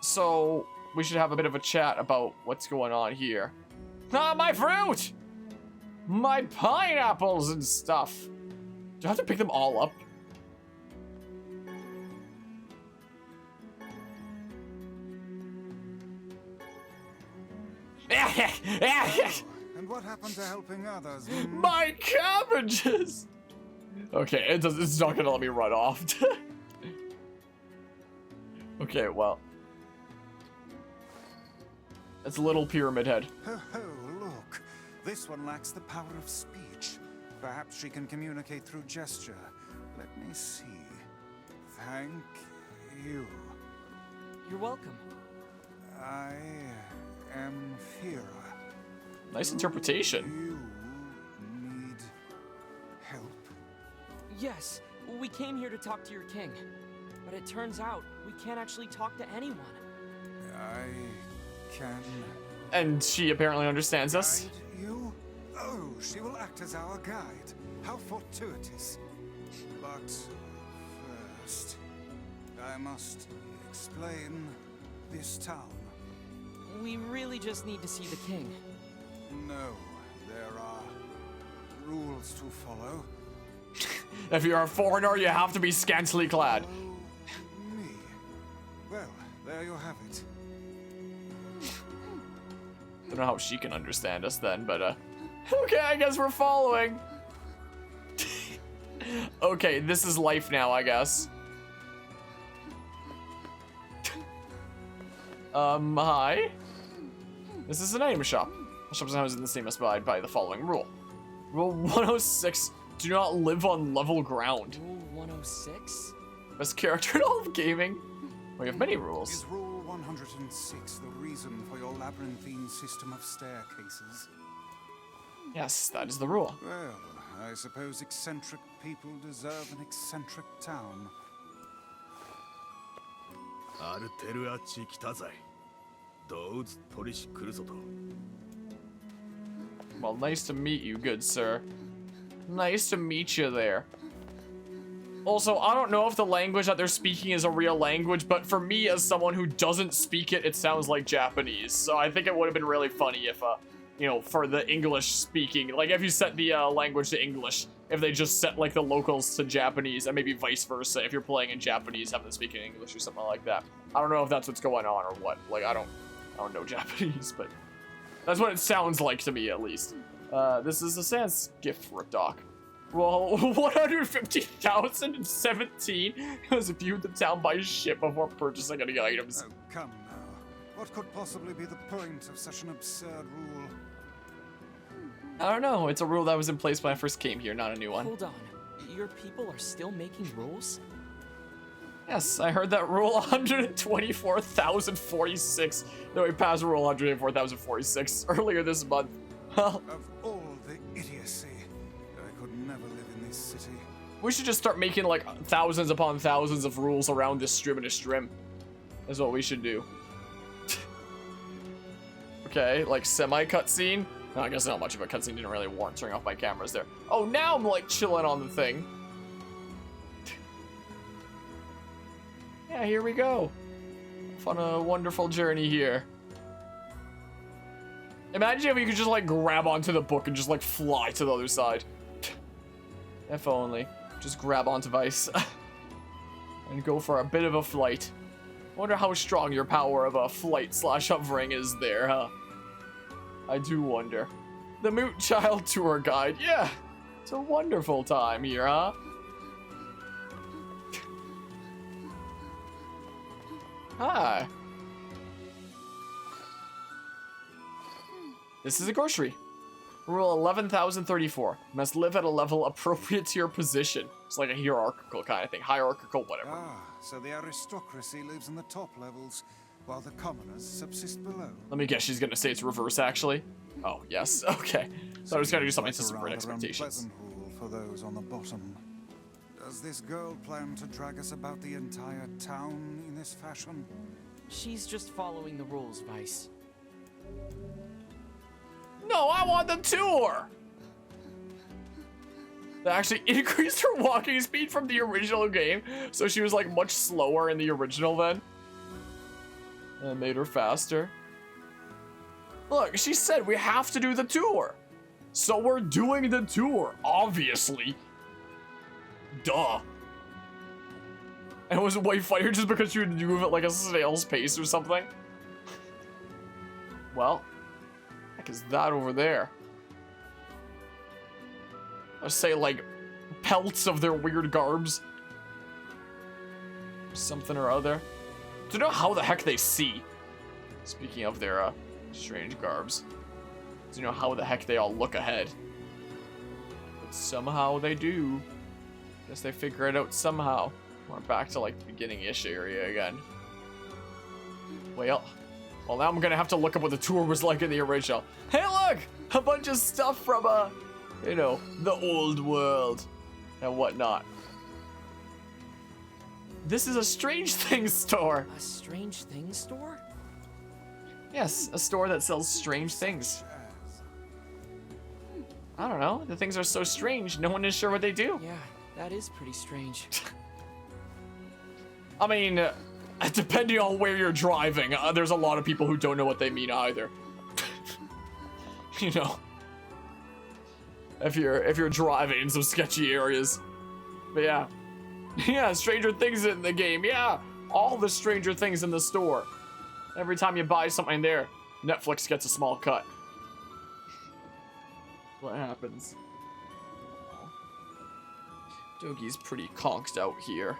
So we should have a bit of a chat about what's going on here. Ah, my fruit! My pineapples and stuff. Do I have to pick them all up? And what happened to helping others? My cabbages! Okay, it's not gonna let me run off. Okay, well. It's a little pyramid head. Oh, look. This one lacks the power of speech. Perhaps she can communicate through gesture. Let me see. Thank you. You're welcome. I am Fira. Nice interpretation. You need help? Yes, we came here to talk to your king. But it turns out we can't actually talk to anyone. I can And she apparently understands us. guide you? Oh, she will act as our guide. How fortuitous. But first, I must explain this town. We really just need to see the king. No, there are rules to follow. If you're a foreigner, you have to be scantily clad. Follow me. Well, there you have it. Don't know how she can understand us then, but okay, I guess we're following. Okay, this is life now, I guess. Hi. This is an item shop. Shops and houses in the same must abide by the following rule. Rule 106, do not live on level ground. Rule 106? Best character in all of gaming. We have many rules. Is Rule 106 the reason for your labyrinthine system of staircases? Yes, that is the rule. Well, I suppose eccentric people deserve an eccentric town. Well, nice to meet you, good sir. Nice to meet you there. Also, I don't know if the language that they're speaking is a real language, but for me, as someone who doesn't speak it, it sounds like Japanese. So I think it would have been really funny if, you know, for the English speaking, like if you set the language to English, if they just set like the locals to Japanese, and maybe vice versa, if you're playing in Japanese, have them speak in English or something like that. I don't know if that's what's going on or what. Like, I don't know Japanese, but that's what it sounds like to me, at least. This is a Sans gift for a dock. Well, 150,017 was viewed the town by ship before purchasing any items. Oh, come now. What could possibly be the point of such an absurd rule? I don't know. It's a rule that was in place when I first came here, not a new one. Hold on. Your people are still making rules? Yes, I heard that rule 124,046. No, we passed rule 124,046 earlier this month. Well, Of all the idiocy, I could never live in this city. we should just start making like thousands upon thousands of rules around this stream and a stream. That's what we should do. Okay, like semi-cutscene. No, I guess not much of a cutscene, didn't really warrant turning off my cameras there. Oh, now I'm like chilling on the thing. Yeah, here we go. On a wonderful journey here. Imagine if you could just like grab onto the book and just like fly to the other side. If only. Just grab onto Vice. And go for a bit of a flight. Wonder how strong your power of a flight / hovering is there, huh? I do wonder. The Moot Child Tour Guide. Yeah, it's a wonderful time here, huh? Hi. This is a grocery. Rule 11,034. Must live at a level appropriate to your position. It's like a hierarchical kind of thing. Hierarchical, whatever. Ah, so the aristocracy lives in the top levels, while the commoners subsist below. Let me guess, she's gonna say it's reverse, actually. Oh, yes. Okay. So I was gonna do something to subvert expectations. Unpleasant rule for those on the bottom. Does this girl plan to drag us about the entire town in this fashion? She's just following the rules, Vice. No, I want the tour! They actually increased her walking speed from the original game, so she was like much slower in the original then. That made her faster. Look, she said we have to do the tour. So we're doing the tour, obviously. Duh. And it was way funnier just because you would move at like a snail's pace or something. Well, heck is that over there? I say like pelts of their weird garbs. Something or other. Don't know how the heck they see. Speaking of their strange garbs. Do you know how the heck they all look ahead? But somehow they do. Guess they figure it out somehow. We're back to like the beginning-ish area again. Well, now I'm gonna have to look up what the tour was like in the original. Hey look! A bunch of stuff from, you know, the old world and whatnot. This is a Strange Things store. A Strange Things store? Yes, a store that sells strange things. I don't know. The things are so strange, no one is sure what they do. Yeah, that is pretty strange. I mean, depending on where you're driving, there's a lot of people who don't know what they mean either. You know, if you're driving in some sketchy areas. But yeah. Yeah, Stranger Things in the game. Yeah, all the Stranger Things in the store. Every time you buy something there, Netflix gets a small cut. What happens? Doggy's pretty conked out here.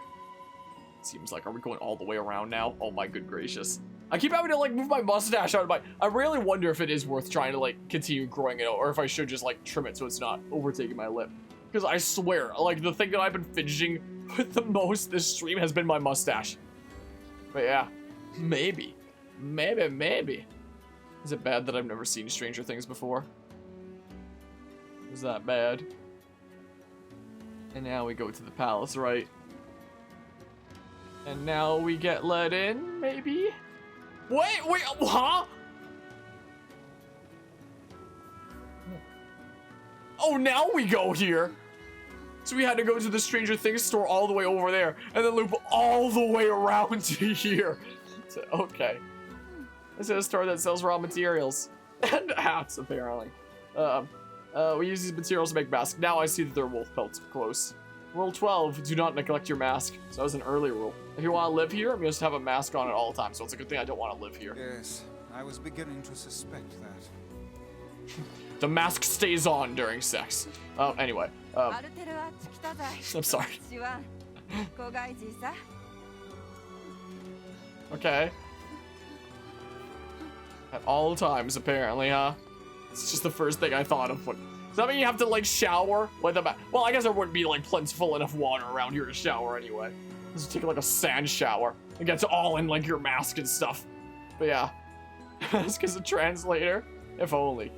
Seems like, are we going all the way around now? Oh my good gracious. I keep having to like move my mustache out of my... I really wonder if it is worth trying to like continue growing it out, or if I should just like trim it so it's not overtaking my lip. Because I swear, like the thing that I've been fidgeting with the most this stream has been my mustache. But yeah, maybe. Maybe. Is it bad that I've never seen Stranger Things before? Is that bad? And now we go to the palace, right? And now we get let in, maybe? Wait, huh? Oh, now we go here. So we had to go to the Stranger Things store all the way over there, and then loop all the way around to here. So, okay. This is a store that sells raw materials. And hats, apparently. We use these materials to make masks. Now I see that they're wolf pelts close. Rule 12, do not neglect your mask. So that was an early rule. If you want to live here, you must have a mask on at all times. So it's a good thing I don't want to live here. Yes, I was beginning to suspect that. The mask stays on during sex. Anyway. I'm sorry. Okay. At all times, apparently, huh? It's just the first thing I thought of. Does that mean you have to, like, shower with a well, I guess there wouldn't be, like, plentiful enough water around here to shower anyway. Just take, like, a sand shower. It gets all in, like, your mask and stuff. But yeah. Mask is a translator. If only.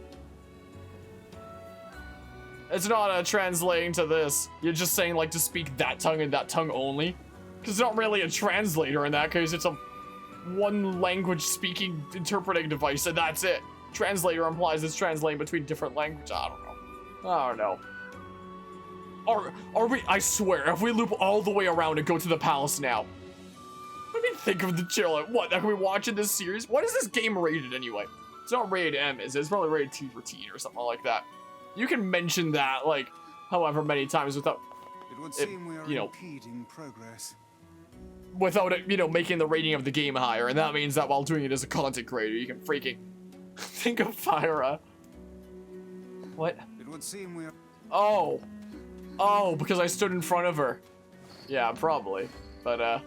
It's not translating to this. You're just saying, like, to speak that tongue and that tongue only. Because it's not really a translator in that case. It's a one language speaking interpreting device, and that's it. Translator implies it's translating between different languages. I don't know. Are we, I swear, if we loop all the way around and go to the palace now. Let me think of the chill. What, are we watching this series? What is this game rated anyway? It's not rated M, is it? It's probably rated T for teen or something like that. You can mention that, like, however many times without, it would seem we are impeding progress. Without it, you know, making the rating of the game higher. And that means that while doing it as a content creator, you can freaking think of Fyra. What? It would seem we are... Oh, because I stood in front of her. Yeah, probably. But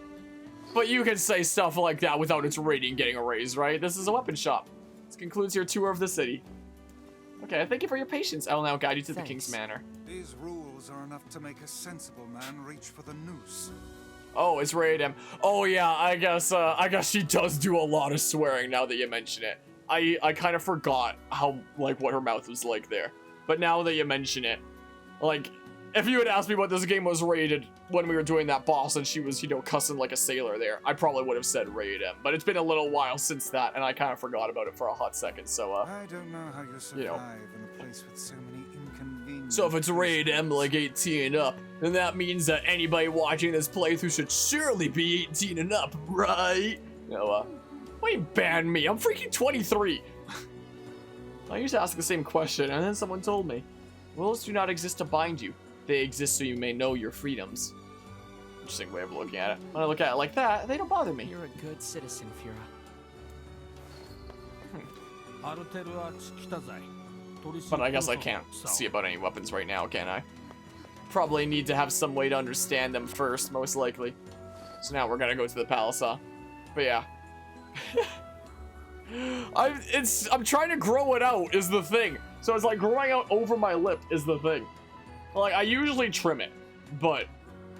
you can say stuff like that without its rating getting erased, right? This is a weapon shop. This concludes your tour of the city. Okay, thank you for your patience. I will now guide you to the King's Manor. These rules are enough to make a sensible man reach for the noose. Oh, it's rated M. Oh yeah, I guess she does do a lot of swearing now that you mention it. I kind of forgot how, like, what her mouth was like there. But now that you mention it, like, if you had asked me what this game was rated when we were doing that boss and she was, you know, cussing like a sailor there, I probably would have said rated M. But it's been a little while since that, and I kind of forgot about it for a hot second, so, I don't know how you survive in a place with so many inconveniences. So if it's rated M, like 18 and up, then that means that anybody watching this playthrough should surely be 18 and up, right? No, Why you banned me? I'm freaking 23. I used to ask the same question, and then someone told me, rules do not exist to bind you. They exist so you may know your freedoms. Interesting way of looking at it. When I look at it like that, they don't bother me. You're a good citizen, Fira. But I guess I can't see about any weapons right now, can I? Probably need to have some way to understand them first, most likely. So now we're gonna go to the palace, huh? But yeah. I'm trying to grow it out is the thing. So it's like growing out over my lip is the thing. Like I usually trim it, but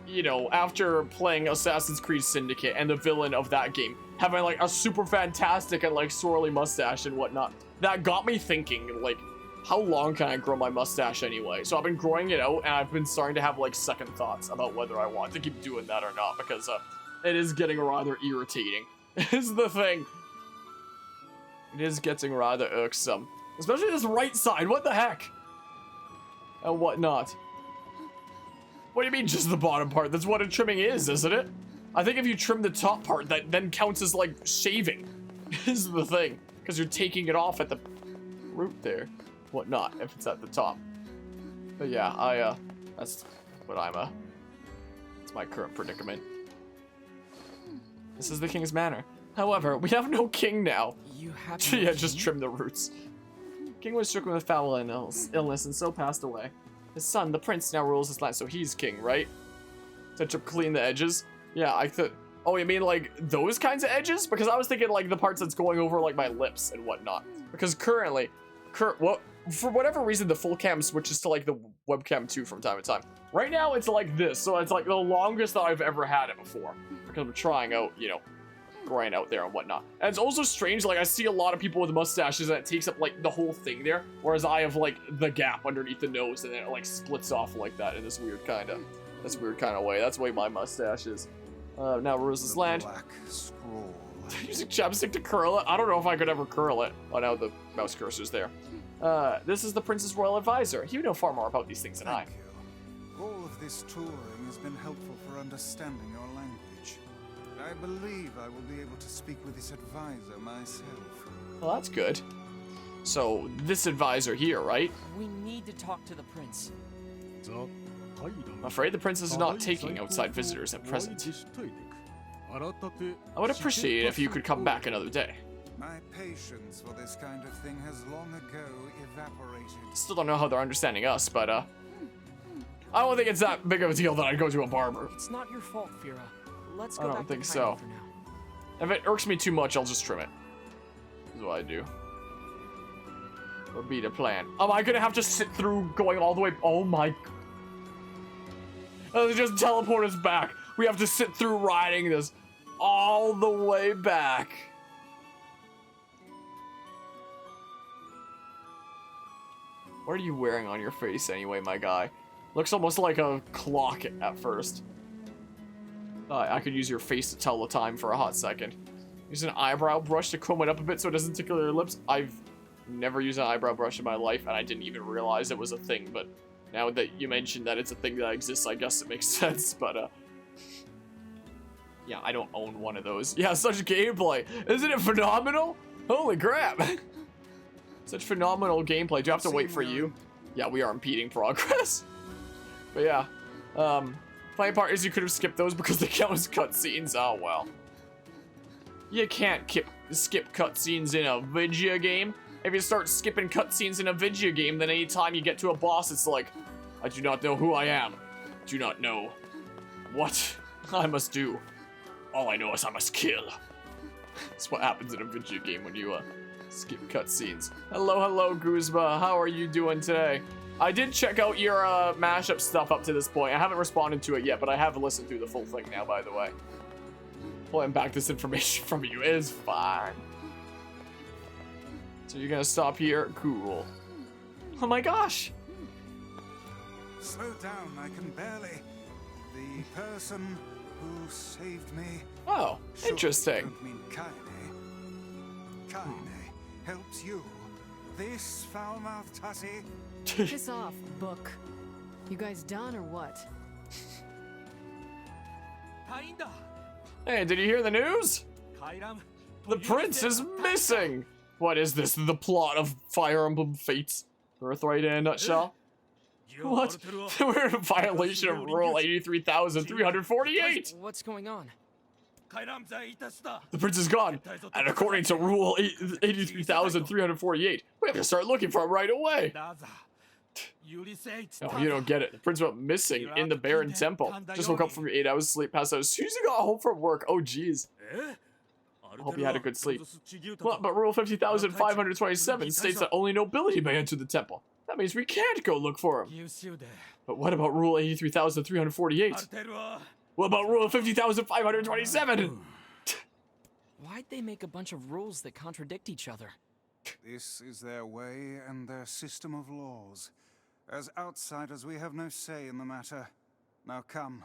you know, after playing Assassin's Creed Syndicate and the villain of that game having like a super fantastic and like swirly mustache and whatnot, that got me thinking like, how long can I grow my mustache anyway? So I've been growing it out and I've been starting to have like second thoughts about whether I want to keep doing that or not because it is getting rather irritating. Is the thing. It is getting rather irksome. Especially this right side, what the heck? And whatnot. What do you mean just the bottom part? That's what a trimming is, isn't it? I think if you trim the top part, that then counts as like shaving. Is the thing. Because you're taking it off at the root there. Whatnot, if it's at the top. But yeah, that's what it's my current predicament. This is the king's manor. However, we have no king now. You have Yeah, just trim the roots. King was stricken with foul illness and so passed away. His son, the prince, now rules his land, so he's king, right? To clean the edges? Yeah, I thought... Oh, you mean like those kinds of edges? Because I was thinking like the parts that's going over like my lips and whatnot. Because currently, for whatever reason, the full cam switches to like the webcam 2 from time to time. Right now, it's like this, so it's like the longest that I've ever had it before. Because I'm trying out, you know, growing out there and whatnot. And it's also strange, like I see a lot of people with mustaches and it takes up like the whole thing there, whereas I have like the gap underneath the nose and then it like splits off like that in this weird kind of way. That's the way my mustache is. Now Rose's land. Black scroll. Using chapstick to curl it. I don't know if I could ever curl it. Oh, now the mouse cursor's there. This is the Prince's Royal Advisor. You know far more about these things than I. Thank you. All of this touring has been helpful for understanding your language. I believe I will be able to speak with this advisor myself. Well, that's good. So, this advisor here, right? We need to talk to the prince. I'm afraid the princess is not taking outside visitors at present. I would appreciate it if you could come back another day. My patience for this kind of thing has long ago evaporated. Still don't know how they're understanding us, but I don't think it's that big of a deal that I'd go to a barber. It's not your fault, Fira. Let's go I back don't think to so. for now. If it irks me too much, I'll just trim it. That's what I do. Would be the plan. Am I gonna have to sit through going all the way? Oh my. They just teleport us back. We have to sit through riding this all the way back. What are you wearing on your face anyway, my guy? Looks almost like a clock at first. I could use your face to tell the time for a hot second. Use an eyebrow brush to comb it up a bit so it doesn't tickle your lips. I've never used an eyebrow brush in my life, and I didn't even realize it was a thing, but now that you mentioned that it's a thing that exists, I guess it makes sense, but, yeah, I don't own one of those. Yeah, such gameplay. Isn't it phenomenal? Holy crap. Such phenomenal gameplay. Do I have to wait for you? Yeah, we are impeding progress. But yeah, funny part is you could have skipped those because they count as cutscenes. Oh, well. You can't skip cutscenes in a video game. If you start skipping cutscenes in a video game, then anytime you get to a boss, it's like, I do not know who I am. Do not know what I must do. All I know is I must kill. That's what happens in a video game when you skip cutscenes. Hello, Guzma. How are you doing today? I did check out your mashup stuff up to this point. I haven't responded to it yet, but I have listened through the full thing now, by the way. Pulling back this information from you is fine. So you're gonna stop here? Cool. Oh my gosh! Slow down, I can barely. The person who saved me. Oh, interesting. Don't mean Kaine. Kaine helps you. This foul-mouthed hussy. Piss off, book. You guys done or what? Hey, did you hear the news? The prince is missing! What is this? The plot of Fire Emblem Fates? Birthright in a nutshell? What? We're in violation of Rule 83,348! What's going on? The prince is gone, and according to Rule 83,348, we have to start looking for him right away! Oh, you don't get it. The prince went missing in the Baron Temple. Just woke up from your 8 hours sleep, passed out as soon as he got home from work. Oh, jeez. I hope you had a good sleep. Well, but Rule 50,527 states that only nobility may enter the temple. That means we can't go look for him. But what about Rule 83,348? What about Rule 50,527? Why'd they make a bunch of rules that contradict each other? This is their way and their system of laws. As outsiders, we have no say in the matter. Now come,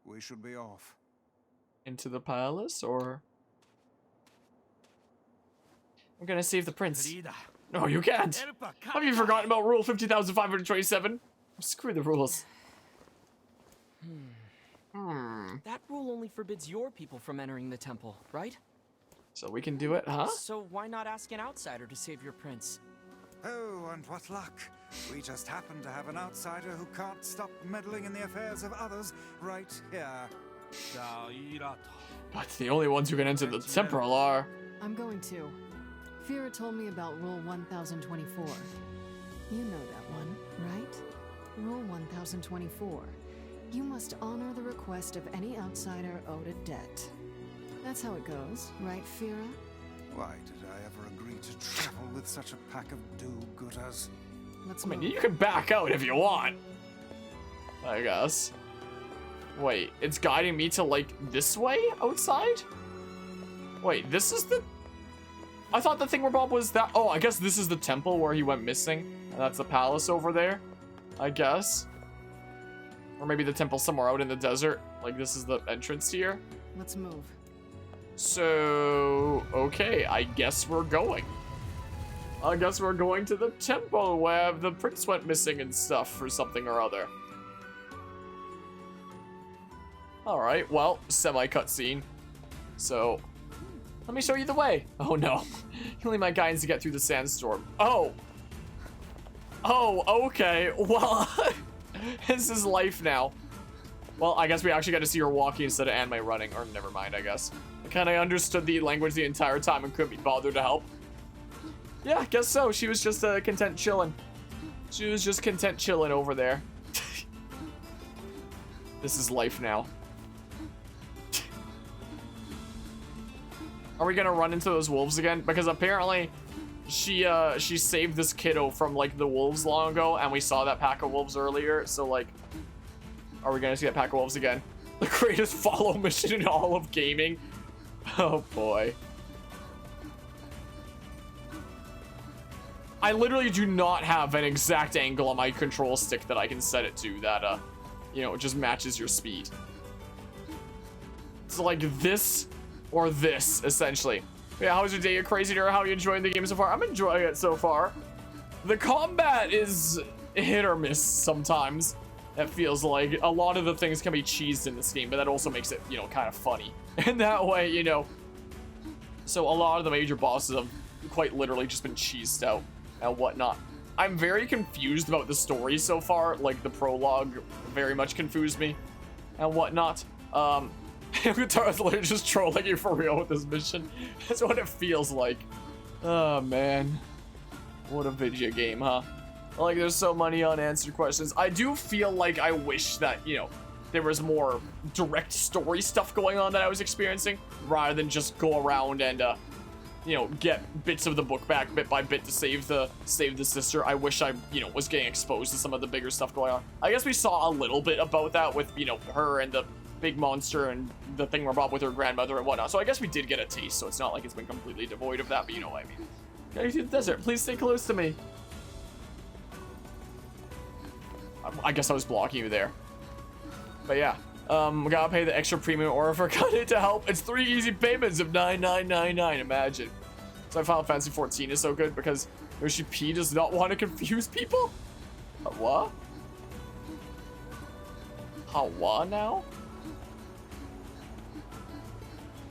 we should be off. Into the palace, or? I'm gonna save the prince. No, you can't. Have you forgotten about Rule 50,527? Screw the rules. That rule only forbids your people from entering the temple, right? So we can do it, huh? So why not ask an outsider to save your prince? Oh, and what luck. We just happen to have an outsider who can't stop meddling in the affairs of others right here. But the only ones who can enter the temple are... I'm going to. Fira told me about Rule 1024. You know that one, right? Rule 1024. You must honor the request of any outsider owed a debt. That's how it goes, right, Fira? Why did I ever agree to travel with such a pack of do-gooders? Let's I mean, move. you can back out if you want. I guess. Wait, it's guiding me to, like, this way outside? Wait, this is the... I thought the thing where Bob was that... Oh, I guess this is the temple where he went missing. And that's the palace over there, I guess. Or maybe the temple's somewhere out in the desert. Like, this is the entrance here. Let's move. So, okay, I guess we're going. I guess we're going to the temple where the prince went missing and stuff for something or other. Alright, well, semi-cutscene. So, let me show you the way. Oh no, you need my guidance to get through the sandstorm. Oh! Oh, okay, well, this is life now. Well, I guess we actually got to see her walking instead of Anime running, or never mind, I guess. I kind of understood the language the entire time and couldn't be bothered to help. Yeah, I guess so. She was just content chilling. She was just content chilling over there. This is life now. Are we gonna run into those wolves again? Because apparently she saved this kiddo from like the wolves long ago, and we saw that pack of wolves earlier, so like, are we gonna see that pack of wolves again? The greatest follow mission in all of gaming. Oh boy. I literally do not have an exact angle on my control stick that I can set it to that, you know, just matches your speed. It's like this or this, essentially. Yeah, how's your day? You're crazy, or how are you enjoying the game so far? I'm enjoying it so far. The combat is hit or miss sometimes. It feels like a lot of the things can be cheesed in this game, but that also makes it, you know, kind of funny. And that way, you know, so a lot of the major bosses have quite literally just been cheesed out and whatnot. I'm very confused about the story so far. Like, the prologue very much confused me and whatnot. Guitar's literally just trolling you for real with this mission. That's what it feels like. Oh, man. What a video game, huh? Like, there's so many unanswered questions. I do feel like I wish that, you know, there was more direct story stuff going on that I was experiencing, rather than just go around and, you know, get bits of the book back bit by bit to save the sister. I wish I, you know, was getting exposed to some of the bigger stuff going on. I guess we saw a little bit about that with, you know, her and the big monster and the thing where Bob with her grandmother and whatnot. So I guess we did get a taste, so it's not like it's been completely devoid of that, but you know what I mean. Gotta see the desert. Please stay close to me. I guess I was blocking you there. But yeah, we gotta pay the extra premium order for Cut to help. It's 3 easy payments of $9,999. Imagine. So Final Fantasy 14 is so good because Yoshi P does not want to confuse people. What? What now?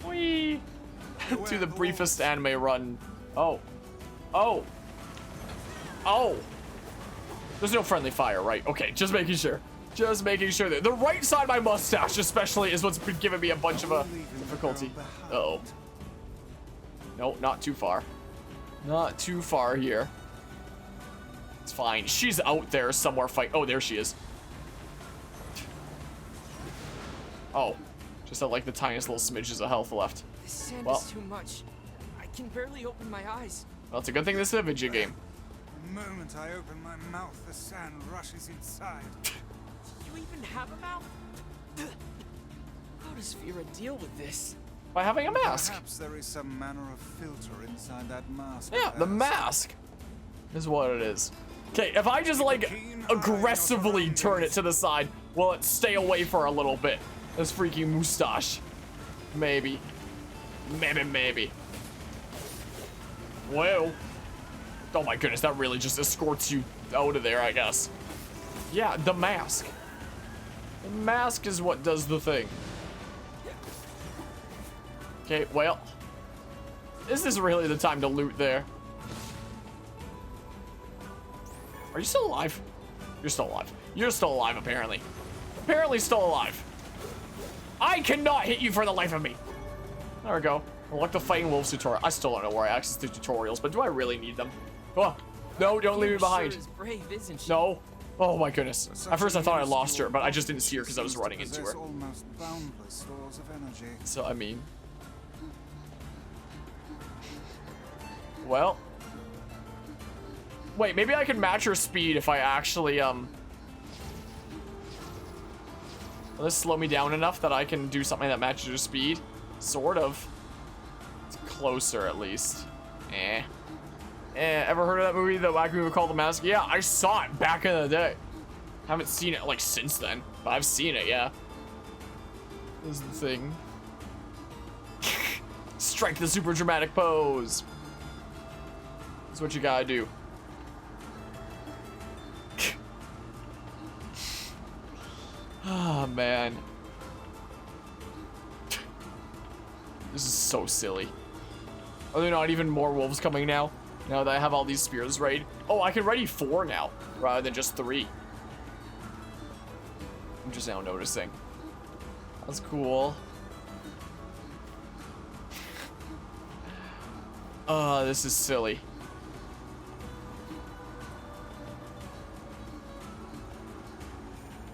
Whee! to the briefest anime run. Oh. Oh. Oh. There's no friendly fire, right? Okay, just making sure. Just making sure that the right side of my mustache especially is what's been giving me a bunch of difficulty. Uh-oh. No, not too far. Not too far here. It's fine. She's out there somewhere fight. Oh, there she is. Oh. Just had like the tiniest little smidges of health left. This sand Well. is too much. I can barely open my eyes. Well, it's a good thing this is a video game. The moment I open my mouth, the sand rushes inside. Do you even have a mouth? How does Vera deal with this? By having a mask. Perhaps there is some manner of filter inside that mask. Yeah, the mask is what it is. Okay, if I just like aggressively turn it to the side, will it stay away for a little bit? This freaking mustache. Maybe. Maybe. Whoa. Oh my goodness, that really just escorts you out of there, I guess. Yeah, the mask. The mask is what does the thing. Okay, well. Is this really the time to loot there? Are you still alive? You're still alive. You're still alive, apparently. Apparently still alive. I cannot hit you for the life of me. There we go. Unlock the Fighting Wolves tutorial. I still don't know where I access the tutorials, but do I really need them? Oh, no, don't leave me behind. Sure is brave, isn't she? No. Oh my goodness. At first I thought I lost her, but I just didn't see her because I was running into her. Almost boundless stores of energy. So, I mean. Well. Wait, maybe I can match her speed if I actually, Will this slow me down enough that I can do something that matches her speed? Sort of. It's closer, at least. Ever heard of that movie, the black movie called The Mask? Yeah, I saw it back in the day. Haven't seen it, like, since then. But I've seen it, yeah. This is the thing. Strike the super dramatic pose. That's what you gotta do. Oh, man. This is so silly. Are there not even more wolves coming now? Now that I have all these spears ready? Oh, I can ready 4 now, rather than just 3. I'm just now noticing. That's cool. This is silly.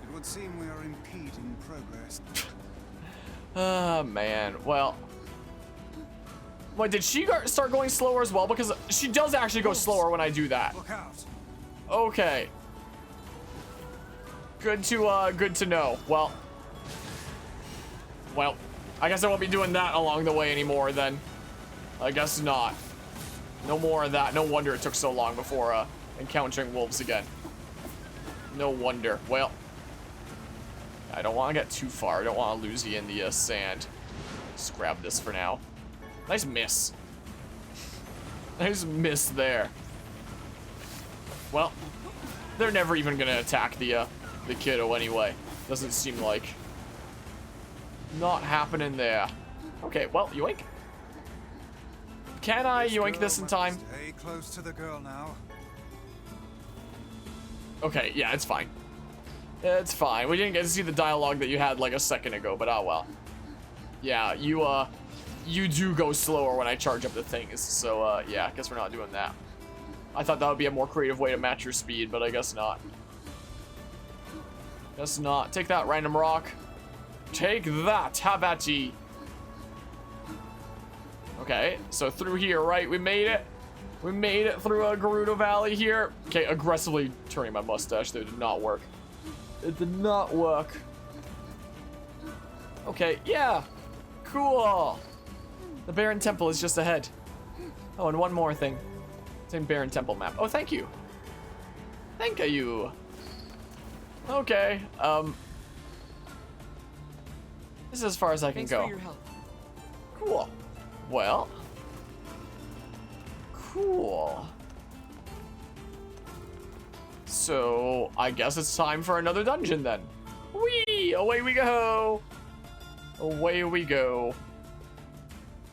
It would seem we are impeding progress. Oh, man. Well. Wait, did she start going slower as well? Because she does actually go slower when I do that. Look out. Okay. Good to know. Well, I guess I won't be doing that along the way anymore then. I guess not. No more of that. No wonder it took so long before encountering wolves again. No wonder. Well, I don't want to get too far. I don't want to lose you in the sand. Just grab this for now. Nice miss. Nice miss there. Well, they're never even gonna attack the kiddo anyway. Doesn't seem like. Not happening there. Okay, well, yoink. Can I yoink this in time? Stay close to the girl now. Okay, yeah, it's fine. It's fine. We didn't get to see the dialogue that you had like a second ago, but oh well. Yeah, you do go slower when I charge up the things, so yeah, I guess we're not doing that. I thought that would be a more creative way to match your speed, but I guess not. Guess not. Take that, random rock. Take that, have at ye. Okay, so through here, right? We made it. We made it through Gerudo Valley here. Okay, aggressively turning my mustache. That did not work. It did not work. Okay, yeah. Cool. The Baron Temple is just ahead. Oh, and one more thing. Same Baron Temple map. Oh, thank you. Thank you. Okay, this is as far as I can Thanks go. for your help. Cool. Well. Cool. So, I guess it's time for another dungeon then. Whee! Away we go! Away we go.